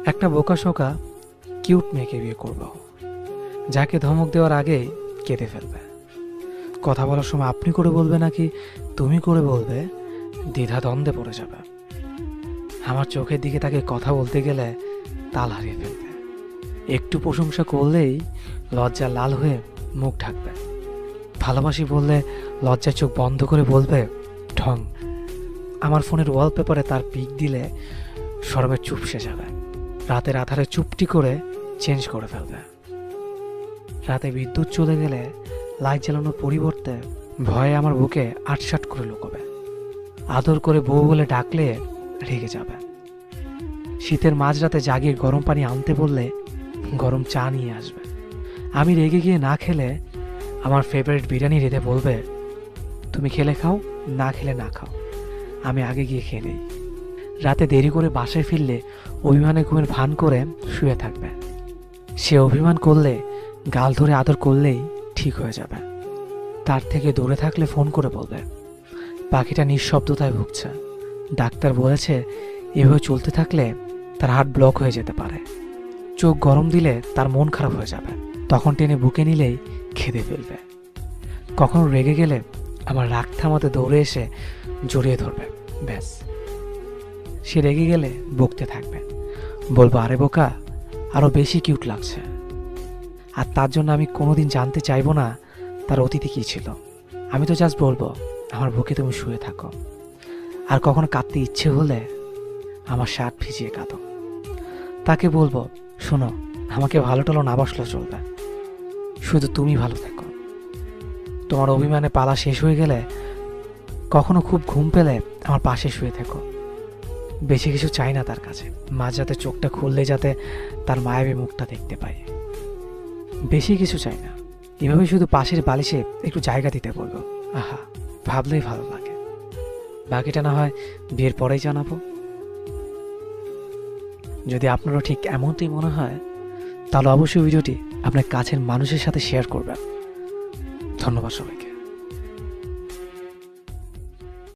একটা বোকাশোকা কিউট মেয়েকে বিয়ে করব, যাকে ধমক দেওয়ার আগে কেঁদে ফেলবে। কথা বলার সময় আপনি করে বলবে নাকি তুমি করে বলবে, দ্বিধা দ্বন্দ্বে পড়ে যাবে। আমার চোখের দিকে তাকে কথা বলতে গেলে তাল হারিয়ে ফেলবে। একটু প্রশংসা করলেই লজ্জা লাল হয়ে মুখ ঢাকবে। ভালোবাসি বললে লজ্জায় চোখ বন্ধ করে বলবে ঢং। আমার ফোনের ওয়ালপেপারে তার পিক দিলে শরমে চুপসে যাবে। রাতের আধারে চুপটি করে চেঞ্জ করে ফেলবে। রাতে বিদ্যুৎ চলে গেলে লাইট জ্বালানোর পরিবর্তে ভয়ে আমার বুকে আটসাট করে লুকোবে। আদর করে বউ বলে ডাকলে রেগে যাবে। শীতের মাঝরাতে জাগিয়ে গরম পানি আনতে বললে গরম চা নিয়ে আসবে। আমি রেগে গিয়ে না খেলে আমার ফেভারিট বিরিয়ানি রেঁধে বলবে তুমি খেলে খাও, না খেলে না খাও, আমি আগে গিয়ে খেয়ে নেই। রাতে দেরি করে বাসায় ফিরলে অভিমানে ঘুমের ভান করে শুয়ে থাকবে। সে অভিমান করলে গাল ধরে আদর করলেই ঠিক হয়ে যাবে। তার থেকে দূরে থাকলে ফোন করে বলবে পাখিটা নিঃশব্দতায় ভুগছে। ডাক্তার বলেছে এভাবে চলতে থাকলে তার হার্ট ব্লক হয়ে যেতে পারে। চোখ গরম দিলে তার মন খারাপ হয়ে যাবে। তখন টেনে বুকে নিলেই খেদে ফেলবে। কখনো রেগে গেলে আমার রাগ থামাতে দৌড়ে এসে জড়িয়ে ধরবে। ব্যাস, সে রেগে গেলে বকতে থাকবে। বলবো আরে বোকা, আরো বেশি কিউট লাগছে। আর তার জন্য আমি কোনোদিন জানতে চাইবো না তার অতীতে কি ছিল। আমি তো জাস্ট বলবো আমার বুকে তুমি শুয়ে থাকো। আর কখনো কাঁদতে ইচ্ছে হলে আমার শার্ট ভিজিয়ে কাঁদো। তাকে বলবো শোনো, আমাকে ভালো টালো না বাসলেও চলবে, শুধু তুমি ভালো থেকো। তোমার অভিমানে পালা শেষ হয়ে গেলে কখনো খুব ঘুম পেলে আমার পাশে শুয়ে থেকো। বেশি কিছু চাই না তার কাছে, মাঝরাতে চোখটা খুললে যাতে তার মায়াবী মুখটা দেখতে পাই। বেশি কিছু চাই না, এভাবে শুধু পাশের বালিশে একটু জায়গা দিতে বলবো। আহা, ভাবলেই ভালো লাগে। বাকিটা না হয় বিয়ের পরেই জানাবো। যদি আপনারও ঠিক এমনটাই মনে হয় তাহলে অবশ্যই ভিডিওটি আপনার কাছের মানুষের সাথে শেয়ার করবেন। ধন্যবাদ সবাইকে।